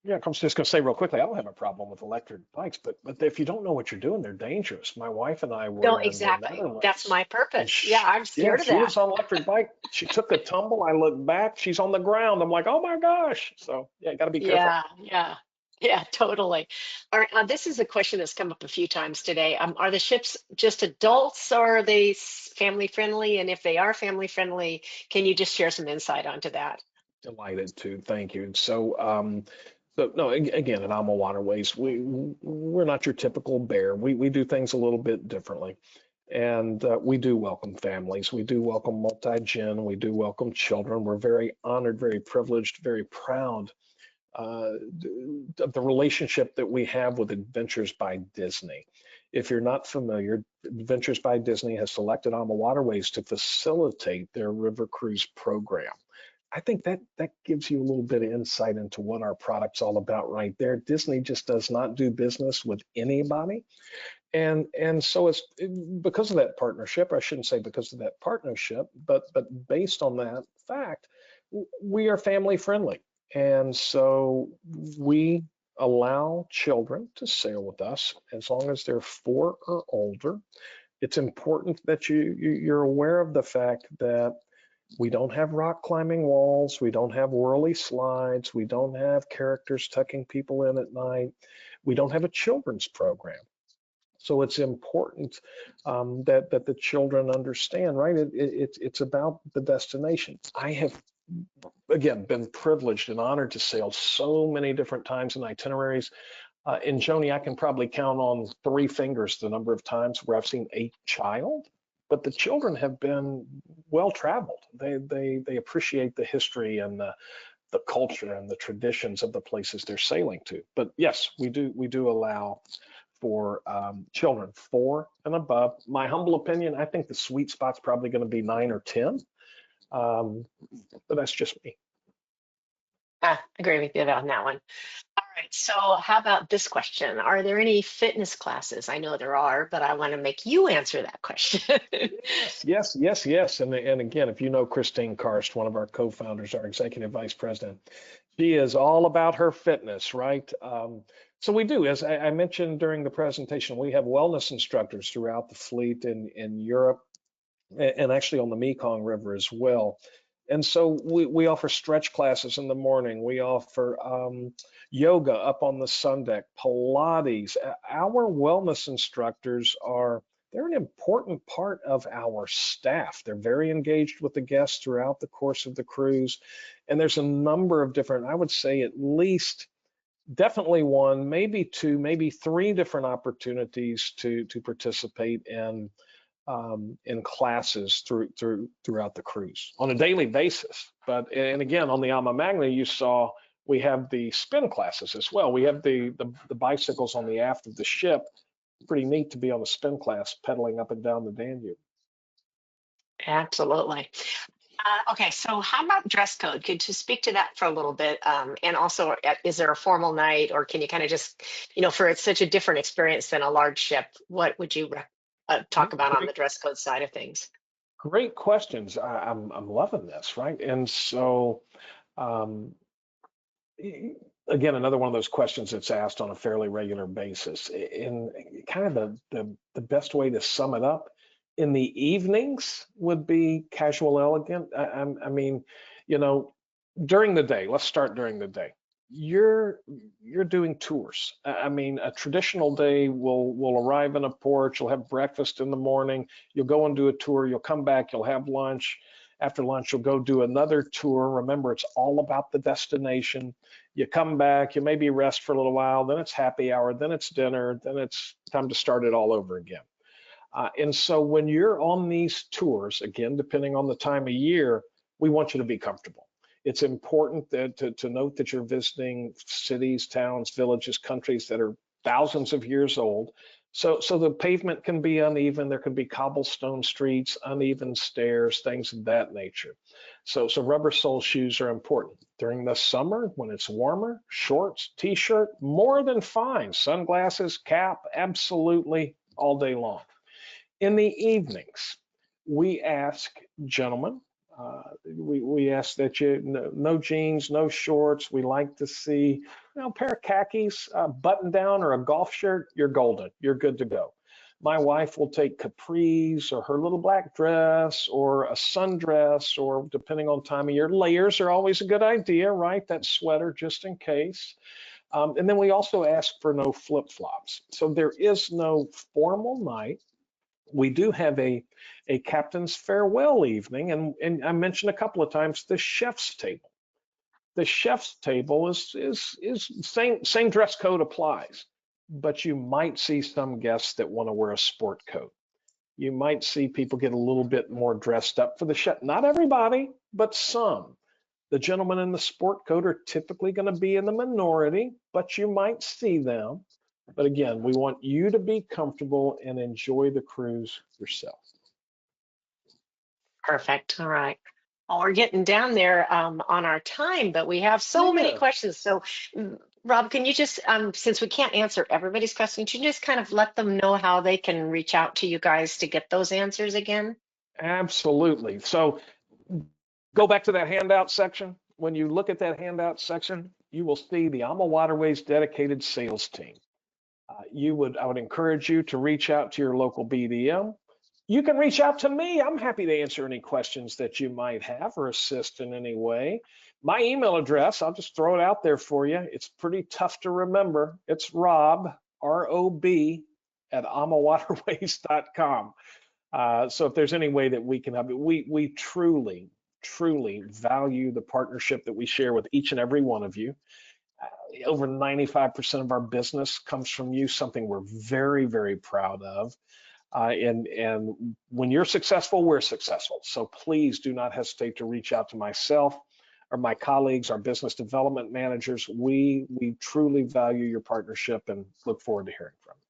S2: Yeah, I'm just going to say real quickly, I don't have a problem with electric bikes, but if you don't know what you're doing, they're dangerous. My wife and I
S1: No,
S2: were in the
S1: exactly. That's
S2: Netherlands,
S1: my
S2: and
S1: purpose. Yeah, I'm
S2: yeah,
S1: scared of
S2: she
S1: that.
S2: was on an electric bike. She took a tumble. I looked back, she's on the ground. I'm like, oh my gosh. So yeah, got to be careful.
S1: Yeah, yeah, yeah, totally. All right, this is a question that's come up a few times today. Are the ships just adults or are they family friendly? And if they are family friendly, can you just share some insight onto that?
S2: Delighted to. Thank you. So no, again, at Alma Waterways, we're not your typical bear. We do things a little bit differently, and we do welcome families. We do welcome multi-gen. We do welcome children. We're very honored, very privileged, very proud uh, of the relationship that we have with Adventures by Disney. If you're not familiar, Adventures by Disney has selected Alma Waterways to facilitate their river cruise program. I think that gives you a little bit of insight into what our product's all about right there. Disney just does not do business with anybody. And so it's because of that partnership, I shouldn't say because of that partnership, but based on that fact, we are family friendly. And so we allow children to sail with us as long as they're 4 or older. It's important that you're aware of the fact that we don't have rock climbing walls. We don't have whirly slides. We don't have characters tucking people in at night. We don't have a children's program. So it's important that the children understand, right? It's about the destination. I have, again, been privileged and honored to sail so many different times and itineraries. In Joni, I can probably count on 3 fingers the number of times where I've seen a child, but the children have been well traveled. They appreciate the history and the culture and the traditions of the places they're sailing to. But yes, we do allow for children 4 and above. My humble opinion, I think the sweet spot's probably going to be 9 or 10, um, but that's just me.
S1: Agree with you on that one. All right, so how about this question? Are there any fitness classes? I know there are, but I want to make you answer that question.
S2: Yes, yes, yes, yes. And again, if you know Christine Karst, one of our co-founders, our executive vice president, She is all about her fitness, right? So we do, as I mentioned during the presentation, we have wellness instructors throughout the fleet in Europe and actually on the Mekong River as well. And so we offer stretch classes in the morning. We offer yoga up on the sun deck, Pilates. Our wellness instructors they're an important part of our staff. They're very engaged with the guests throughout the course of the cruise. And there's a number of different, I would say at least definitely one, maybe two, maybe three different opportunities to participate in classes throughout the cruise on a daily basis. But and again, on the Alma Magna, you saw we have the spin classes as well. We have the bicycles on the aft of the ship. Pretty neat to be on a spin class pedaling up and down the Danube.
S1: Absolutely. Okay, so how about dress code? Could you speak to that for a little bit? And also, is there a formal night, or can you kind of just, for it's such a different experience than a large ship, what would you talk about on
S2: Great,
S1: the dress code side of things?
S2: great questions. I'm loving this, right? And so um, again, another one of those questions that's asked on a fairly regular basis. In kind of the best way to sum it up, in the evenings would be casual elegant. I mean, you know, during the day, let's start during the day. You're doing tours. I mean, a traditional day will arrive in a port, you'll have breakfast in the morning, you'll go and do a tour, you'll come back, you'll have lunch. After lunch, you'll go do another tour. Remember, it's all about the destination. You come back, you maybe rest for a little while, then it's happy hour, then it's dinner, then it's time to start it all over again. And so when you're on these tours, again, depending on the time of year, we want you to be comfortable. It's important to note that you're visiting cities, towns, villages, countries that are thousands of years old. So the pavement can be uneven. There can be cobblestone streets, uneven stairs, things of that nature. So rubber sole shoes are important. During the summer, when it's warmer, shorts, t-shirt, more than fine. Sunglasses, cap, absolutely all day long. In the evenings, we ask gentlemen, we ask that no jeans, no shorts. We like to see a pair of khakis, a button down, or a golf shirt. You're golden. You're good to go. My wife will take capris or her little black dress or a sundress, or depending on time of year, layers are always a good idea, right? That sweater just in case. And then we also ask for no flip-flops. So there is no formal night. We do have a captain's farewell evening, and I mentioned a couple of times the chef's table. The chef's table is same dress code applies, but you might see some guests that want to wear a sport coat. You might see people get a little bit more dressed up for the chef. Not everybody, but some. The gentlemen in the sport coat are typically going to be in the minority, but you might see them. But again, we want you to be comfortable and enjoy the cruise yourself.
S1: Perfect. All right. Well, we're getting down there on our time, but we have so many
S2: Yeah,
S1: questions. So, Rob, can you just, since we can't answer everybody's questions, you just kind of let them know how they can reach out to you guys to get those answers again?
S2: absolutely. So go back to that handout section. When you look at that handout section, you will see the AmaWaterways dedicated sales team. I would encourage you to reach out to your local BDM. You can reach out to me. I'm happy to answer any questions that you might have or assist in any way. My email address, I'll just throw it out there for you. It's pretty tough to remember. It's Rob, R-O-B, at AmaWaterways.com. So if there's any way that we can help you, we truly, truly value the partnership that we share with each and every one of you. Over 95% of our business comes from you, something we're very, very proud of. And when you're successful, we're successful. So please do not hesitate to reach out to myself or my colleagues, our business development managers. We truly value your partnership and look forward to hearing from you.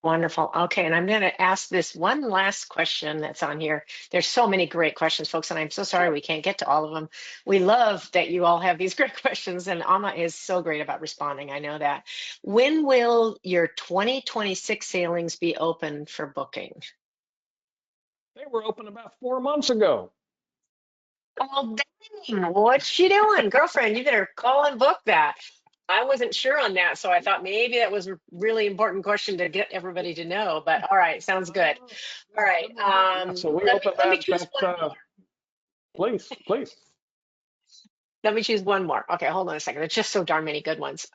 S1: Wonderful. Okay, and I'm going to ask this one last question that's on here. There's so many great questions, folks, and I'm so sorry
S2: Sure.
S1: we can't get to all of them. We love that you all have these great questions, and Amma is so great about responding. I know that. When will your 2026 sailings be open for booking?
S2: They were open about 4 months ago.
S1: Oh, dang. What's she doing? Girlfriend, you better call and book that. I wasn't sure on that, so I thought maybe that was a really important question to get everybody to know. But all right, sounds good.
S2: Oh,
S1: All
S2: yeah,
S1: right.
S2: let me know. Yeah, so we open
S1: Let me
S2: that
S1: choose one more.
S2: please, please.
S1: Let me choose one more. Okay, hold on a second. There's just so darn many good ones.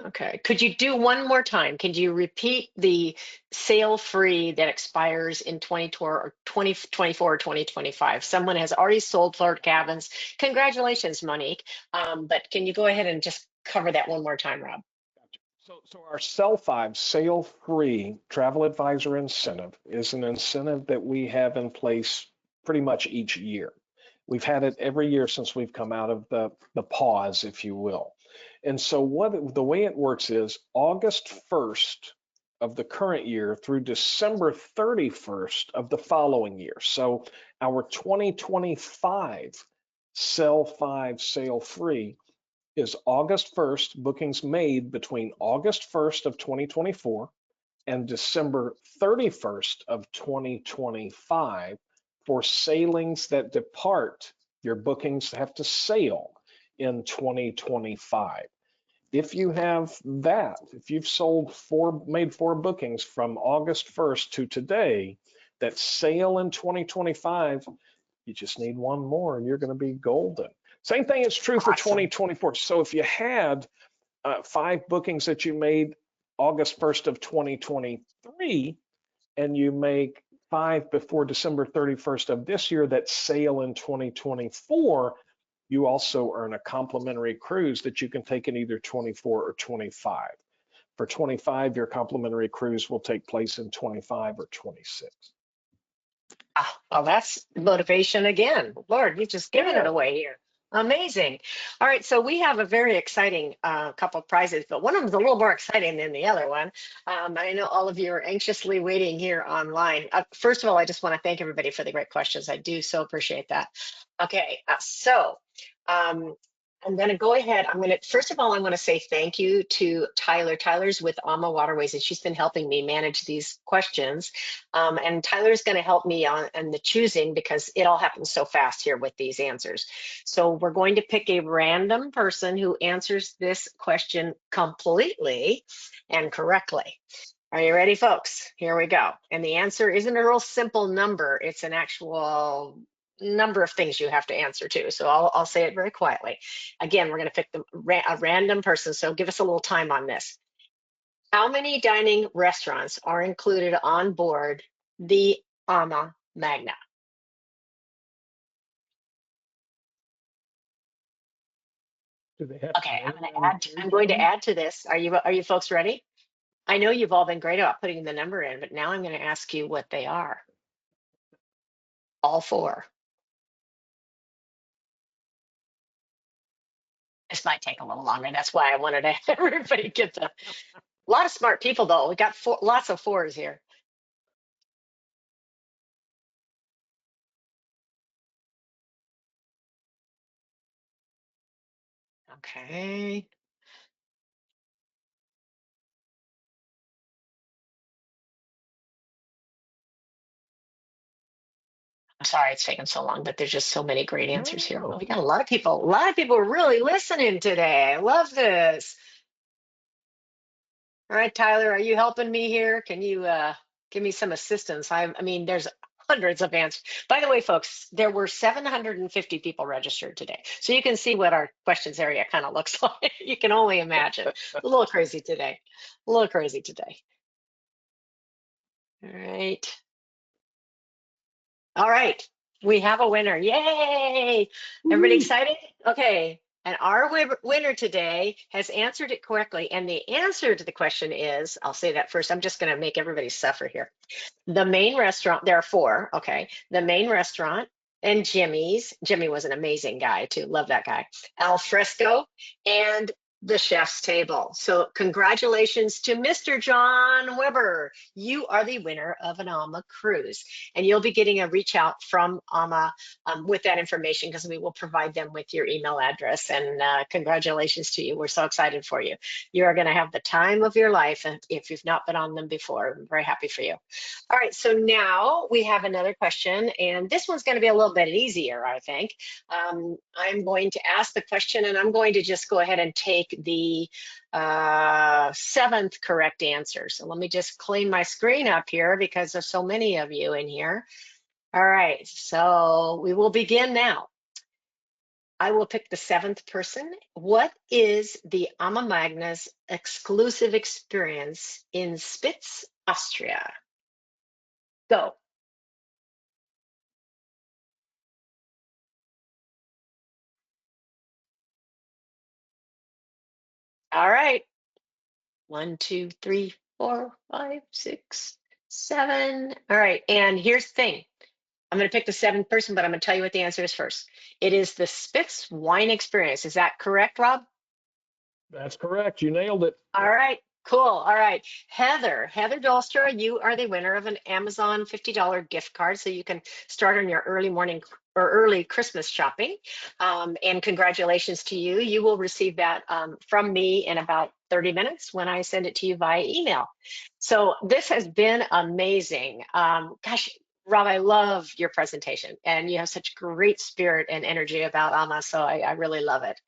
S1: Okay. Could you do one more time? Could you repeat the sale free that expires in 2024 or 2024 or 2025? Someone has already sold Florida cabins. Congratulations, Monique. But can you go ahead and just cover that one more time, Rob?
S2: So our Sell 5 sale free travel advisor incentive is an incentive that we have in place pretty much each year. We've had it every year since we've come out of the pause, if you will. And so the way it works is August 1st of the current year through December 31st of the following year. So our 2025 Sell 5 sale free is August 1st, bookings made between August 1st of 2024 and December 31st of 2025 for sailings that depart. Your bookings have to sail in 2025. If you have that, if you've made four bookings from August 1st to today that sail in 2025, you just need one more and you're going to be golden. Same thing is true for
S1: Awesome.
S2: 2024. So if you had five bookings that you made August 1st of 2023 and you make five before December 31st of this year that sail in 2024, you also earn a complimentary cruise that you can take in either 24 or 25. For 25, your complimentary cruise will take place in 25 or 26.
S1: Ah, well, that's motivation again. Lord, you've just given it
S2: Yeah.
S1: away here. Amazing. All right, so we have a very exciting couple prizes, but one of them's a little more exciting than the other one. I know all of you are anxiously waiting here online. First of all, I just want to thank everybody for the great questions. I do so appreciate that. Okay, um, I'm going to go ahead. First of all, I want to say thank you to Tyler. Tyler's with AmaWaterways, and she's been helping me manage these questions. And Tyler's going to help me on the choosing because it all happens so fast here with these answers. So we're going to pick a random person who answers this question completely and correctly. Are you ready, folks? Here we go. And the answer isn't a real simple number. It's an actual number of things you have to answer to. So I'll say it very quietly. Again, we're going to pick a random person. So give us a little time on this. How many dining restaurants are included on board the Ama Magna?
S2: Do they have
S1: Okay,
S2: name and
S1: I'm
S2: age
S1: going
S2: on
S1: to
S2: them?
S1: add to this. Are you folks ready? I know you've all been great about putting the number in, but now I'm going to ask you what they are. All four. This might take a little longer. That's why I wanted to have everybody get a lot of smart people though. We got lots of fours here. Okay. I'm sorry it's taken so long, but there's just so many great answers here. Well,
S2: No.
S1: we got a lot of people are really listening today. I love this. All right, Tyler, are you helping me here? Can you give me some assistance? I mean, there's hundreds of answers. By the way, folks, there were 750 people registered today. So you can see what our questions area kind of looks like. You can only imagine. A little crazy today. A little crazy today. All right. All right, we have a winner. Yay! Everybody
S2: Woo.
S1: excited? Okay, and our winner today has answered it correctly. And the answer to the question is, I'll say that first. I'm just going to make everybody suffer here. The main restaurant, there are four, okay. The main restaurant and Jimmy's. Jimmy was an amazing guy too. Love that guy. Al Fresco and the chef's table. So congratulations to Mr. John Weber. You are the winner of an AMA cruise, and you'll be getting a reach out from AMA with that information because we will provide them with your email address. And congratulations to you. We're so excited for you. You are going to have the time of your life if you've not been on them before. I'm very happy for you. All right, so now we have another question, and this one's going to be a little bit easier, I think. I'm going to ask the question, and I'm going to just go ahead and take the seventh correct answer. So let me just clean my screen up here because there's so many of you in here. All right, so we will begin now. I will pick the seventh person. What is the Ama Magna's exclusive experience in Spitz, Austria? Go. All right. 1, 2, 3, 4, 5, 6, 7. All right. And here's the thing. I'm going to pick the seventh person, but I'm going to tell you what the answer is first. It is the Spitz wine experience. Is that correct, Rob?
S2: That's correct. You nailed it.
S1: All right, cool. All right. Heather Dolstra, you are the winner of an Amazon $50 gift card, so you can start on your early morning or early Christmas shopping. And congratulations to you. You will receive that from me in about 30 minutes when I send it to you via email. So this has been amazing. Gosh, Rob, I love your presentation, and you have such great spirit and energy about AMA, so I really love it.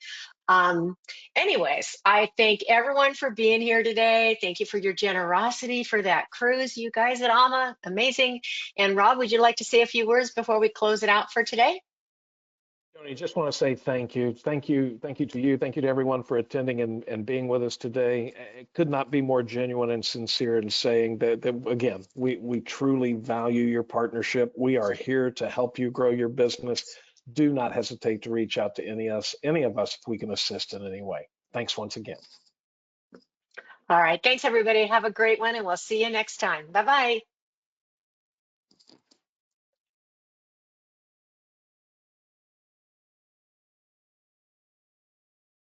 S1: Um, Anyways, I thank everyone for being here today. Thank you for your generosity for that cruise. You guys at AMA, amazing. And Rob, would you like to say a few words before we close it out for today?
S2: Tony, just want to say thank you. Thank you. Thank you to you. Thank you to everyone for attending and being with us today. It could not be more genuine and sincere in saying that again, we truly value your partnership. We are here to help you grow your business. Do not hesitate to reach out to any of us if we can assist in any way. Thanks once again.
S1: All right. Thanks, everybody. Have a great one, and we'll see you next time. Bye-bye.